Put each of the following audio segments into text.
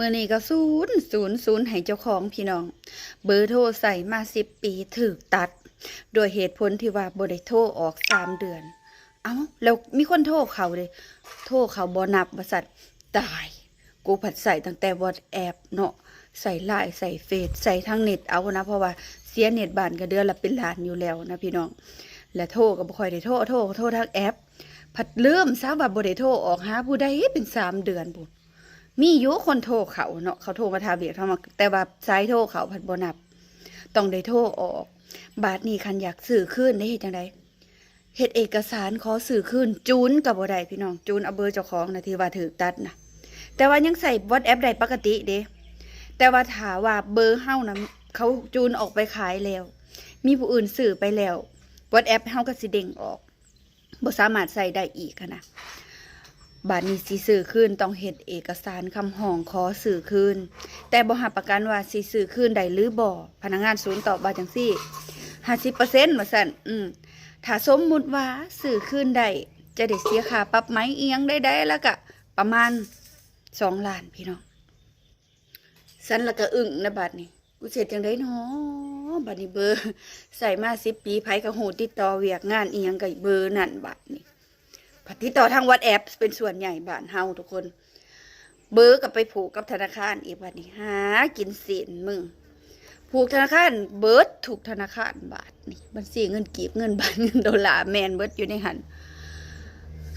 มื่อนี้ก็ศูนย์ให้เจ้าของพี่น้องเบอร์โทรใส่มา10 ปีถูกตัดโดยเหตุผลที่ว่าบ่ได้โทรออก3 เดือนเอ้าแล้วมีคนโทรเขาเลยโทรเขาบ่นับว่าซั่นตายกูผัดใส่ตั้งแต่ WhatsApp เนาะใส่ไลน์ใส่เฟซใส่ทั้งเน็ตเอานะเพราะว่าเสียเน็ตบ้านก็เดือนละเป็นล้านอยู่แล้วนะพี่น้องและโทรก็บ่ค่อยได้โทรทางแอปผัดลืมซะว่าบ่ได้โทรออกหาผู้ใดเป็น3 เดือนพุ่นมีอยู่คนโทรเขาเนาะเขาโทรมาถามเรียกเขามาแต่ว่าสายโทรเขาผัดบ่นับต้องได้โทรออกบาทนี้คันอยากซื้อคืนได้เฮ็ดจังไดเฮ็ดเอกสารขอซื้อคืนจูนก็บ่ได้พี่น้องจูนเอาเบอร์เจ้าของนะที่ว่าถูกตัดนะแต่ว่ายังใส่ WhatsApp ได้ปกติเด้แต่ว่าถ้าว่าเบอร์เฮานะเขาจูนออกไปขายแล้วมีผู้อื่นซื้อไปแล้ว WhatsApp เฮาก็สิเด้งออกบ่สามารถใส่ได้อีกนะบาทนี้สิซื้อคืนต้องเฮ็ดเอกสารคำห้องขอซื้อคืนแต่บ่รับประกันว่าสิซื้อคืนได้หรือบ่พนักงานศูนย์ตอบว่าจังซี่ 50% ว่าซั่นถ้าสมมุติว่าซื้อคืนได้จะได้เสียค่าปรับไหมอีหยังได้แล้วก็ประมาณ2 ล้านพี่น้องฉันละก็อึ้งนะบัดนี้กูเสร็จจังได๋น้อบัดนี้เบอร์ใส่มา10 ปีไผก็ฮู้ติดต่อเวียกงานอีหยังก็เบอร์นั่นบัดนี้ติดต่อทาง WhatsApp เป็นส่วนใหญ่บ้านเฮาทุกคนเบอร์ก็ไปผูกกับธนาคารอีกบัดนี้หากินศีลมึงผูกธนาคารเบิดถูกธนาคารบาทนี่บัญชีเงินกีบเงินบาทเงินดอลลาร์แมนเบิดอยู่ในหัน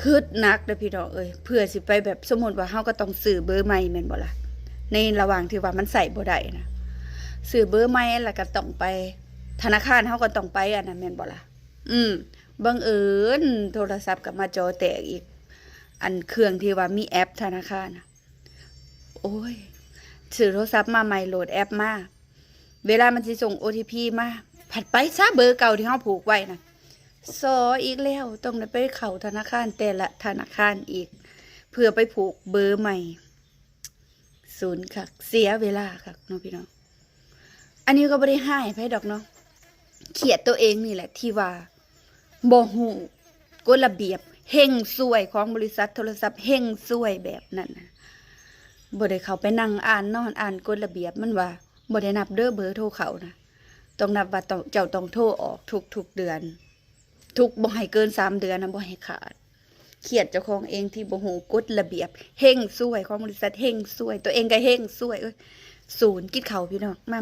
คืดนักเด้อพี่น้องเอ้ยเพื่อสิไปแบบสมมติว่าเฮาก็ต้องซื้อเบอร์ใหม่แม่นบ่ล่ะในระหว่างที่ว่ามันใส่บ่ได้นะซื้อเบอร์ใหม่แล้วก็ต้องไปธนาคารเฮาก็ต้องไปอันนั้นแม่นบ่ล่ะบังเอิญโทรศัพท์กับมาจอแตกอีกอันเครื่องที่ว่ามีแอปธนาคารนะโอ้ยซื้อโทรศัพท์มาใหม่โหลดแอปมาเวลามันสิส่ง OTP มาผัดไปซะเบอร์เก่าที่เฮาผูกไว้นะซออีกแล้วต้องไปเข้าธนาคารแต่ละธนาคารอีกเพื่อไปผูกเบอร์ใหม่ศูนย์ค่ะเสียเวลาค่ะน้องพี่น้องอันนี้ก็บ่ได้ให้ไผดอกเนาะเขียดตัวเองนี่แหละที่ว่าบ่ฮู้กฎระเบียบเฮงซวยของบริษัทโทรศัพท์เฮงซวยแบบนั้นนะบ่ได้เข้าไปนั่งอ่านนอนอ่านกฎระเบียบมันว่าบ่ได้นับเด้อเบอร์โทรเขานะต้องนับว่าเจ้าต้องโทรออกทุกเดือนทุกบ่ให้เกิน3 เดือนนะบ่ให้ขาดเขียดเจ้าของเองที่บ่ฮู้กฎระเบียบเฮงซวยของบริษัทเฮงซวยตัวเองก็เฮงซวยศูนย์กินข้าวพี่น้องมา